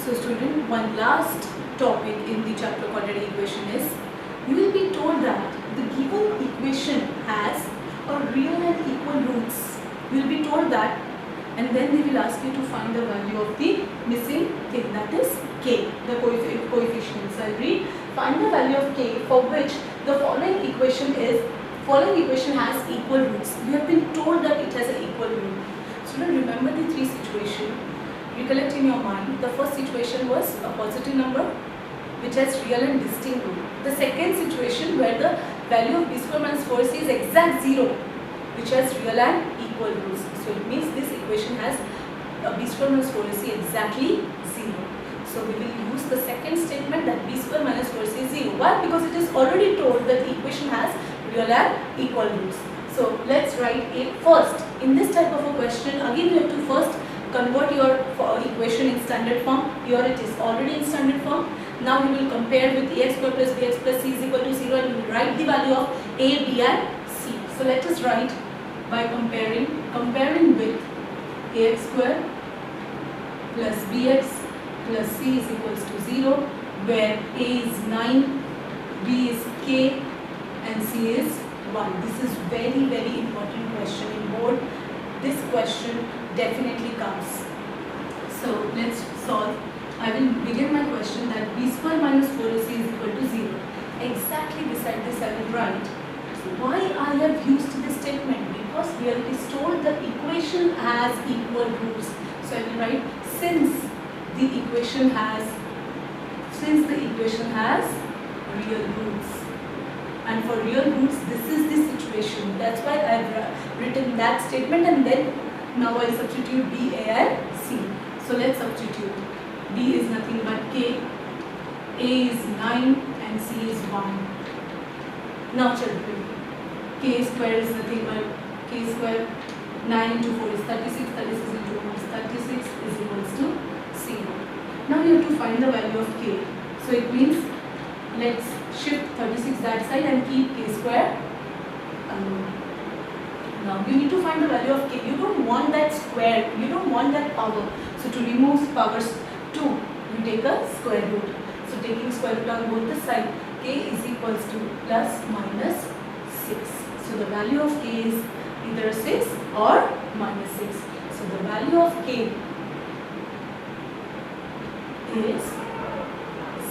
So student, one last topic in the chapter quadratic equation is, you will be told that the given equation has a real and equal roots. You will be told that, and then they will ask you to find the value of the missing thing, that is k, the coefficients. I'll read. Find the value of k for which the following equation has equal roots. You have been told that it has an equal root. Student, remember the three situations. Recollect in your mind. The first situation was a positive number which has real and distinct root. The second situation where the value of b square minus 4ac is exact 0, which has real and equal roots. So it means this equation has a b square minus 4ac exactly 0. So we will use the second statement that b square minus 4ac is 0. Why? Because it is already told that the equation has real and equal roots. So let's write it first. In this type of a question, again you have to first convert your equation in standard form. Here it is already in standard form. Now we will compare with ax square plus bx plus c is equal to 0, and we will write the value of a, b and c. So let us write by comparing with ax square plus bx plus c is equals to 0, where a is 9, b is k and c is 1. This is very, very important question in board. This question definitely comes. So let's solve. I will begin my question that b square minus 4ac is equal to 0. Exactly beside this I will write. So why I have used this statement? Because here it is told that equation has equal roots. So I will write since the equation has real roots. And for real roots, this is the situation. That's why I have written that statement, and then now I substitute b, a and c. So let's substitute. B is nothing but k, a is 9 and c is 1. Now children, k square is nothing but k square, 9 into 4 is 36, 36 into 1 is 36 is equals to 0. Now you have to find the value of k. So it means let's shift 36 that side and keep k square alone. Now you need to find the value of k. You don't want that square, you don't want that power. So to remove powers 2, you take a square root. So taking square root on both the side, k is equals to plus minus 6. So the value of k is either 6 or minus 6. So the value of k is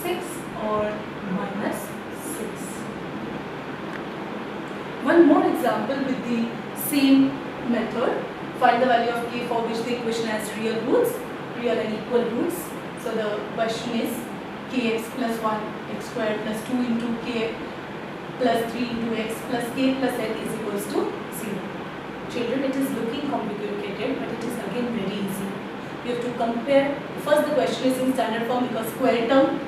6 or minus 6. One more example with the same method. Find the value of k for which the equation has real and equal roots. So the question is kx plus 1 x squared plus 2 into k plus 3 into x plus k plus n is equals to 0. Children, it is looking complicated, but it is again very easy. You have to compare. First, the question is in standard form because square term,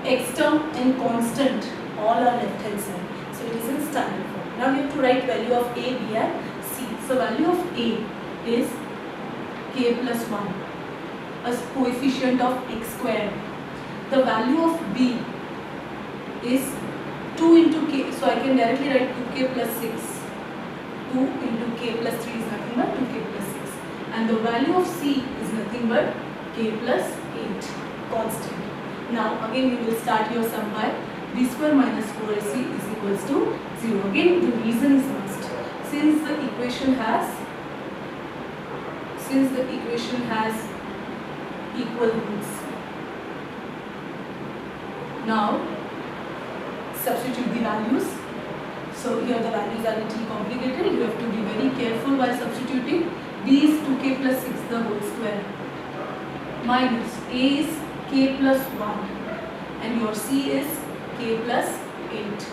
x term and constant all are left hand side. So it is in standard form. Now you have to write value of a, b and c. So value of a is k plus 1, a coefficient of x squared. The value of b is 2 into k. So I can directly write 2k plus 6. 2 into k plus 3 is nothing but 2k plus 6. And the value of c is nothing but k plus 8 constant. Now again we will start your sum by b square minus 4ac is equals to 0. Again the reason is must. Since the equation has equal roots. Now substitute the values. So here the values are little complicated. You have to be very careful while substituting. B is 2k plus 6 the whole square minus a is k plus 1 and your c is k plus 8.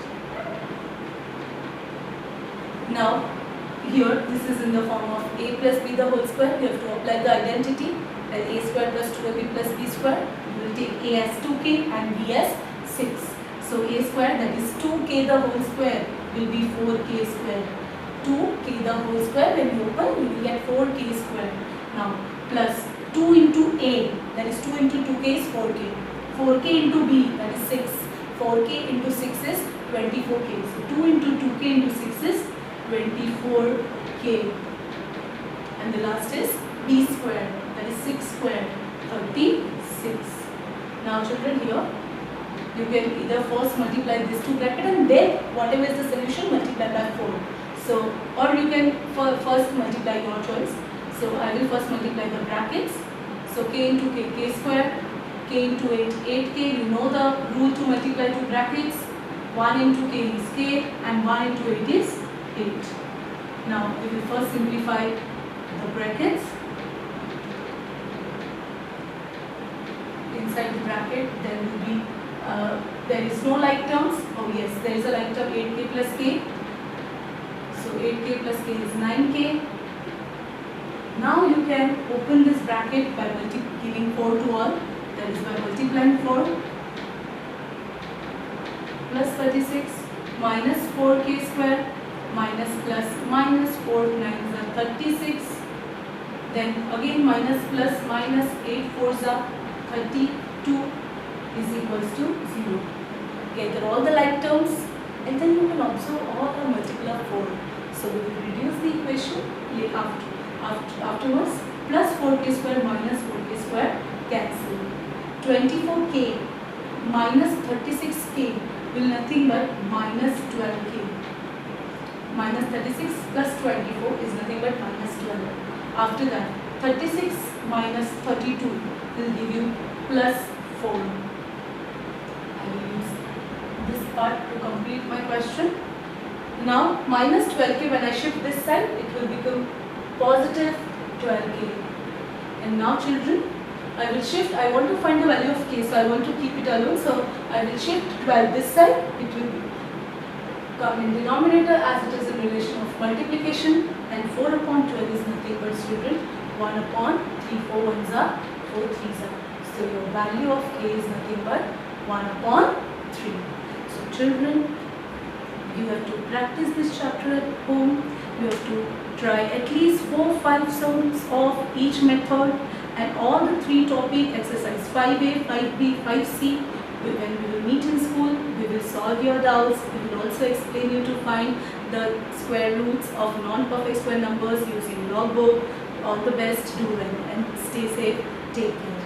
Now here this is in the form of a plus b the whole square. You have to apply the identity that a square plus 2ab plus b square. You will take a as 2k and b as 6. So a square, that is 2k the whole square, will be 4k square. 2k the whole square, when you open you will get 4k square. Now plus 2 into a, that is 2 into 2k is 4k. 4k into b, that is 6. 4k into 6 is 24k. So 2 into 2k into 6 is 24k. And the last is b square, that is 6 square, 36. Now children, here you can either first multiply these two brackets and then whatever is the solution multiply by 4. So, or you can first multiply your choice. So I will first multiply the brackets. So k into k, k square, k into 8, 8k. You know the rule to multiply two brackets. 1 into k is k and 1 into 8 is 8. Now we will first simplify the brackets. Inside the bracket there will be there is no like terms. Oh yes, there is a like term 8k plus k. So 8k plus k is 9k. Now you can open this bracket by giving 4 to all. That is by multiplying 4 plus 36 minus 4k square minus plus minus 4 9s are 36. Then again minus plus minus 8 4s are 32 is equals to 0. Gather all the like terms and then you can observe all are multiple of 4. So we will reduce the equation afterwards. Plus 4k square minus 4k square cancel. 24k minus 36k will nothing but minus 12k. Minus 36 plus 24 is nothing but minus 12. After that 36 minus 32 will give you plus 4. I will use this part to complete my question. Now minus 12k, when I shift this side it will become positive 12k. And now children, I will shift, I want to find the value of k, so I want to keep it alone, so I will shift 12 this side. It will come in denominator as it is in relation of multiplication, and 4 upon 12 is nothing but children 1 upon 3, 4 ones are 4 threes are. So your value of k is nothing but 1 upon 3. So children, you have to practice this chapter at home. You have to try at least 4-5 sums of each method, and all the 3 topic exercise 5a, 5b, 5c. When we will meet in school, we will solve your doubts. We will also explain you to find the square roots of non-perfect square numbers using logbook. All the best, do well and stay safe. Take care.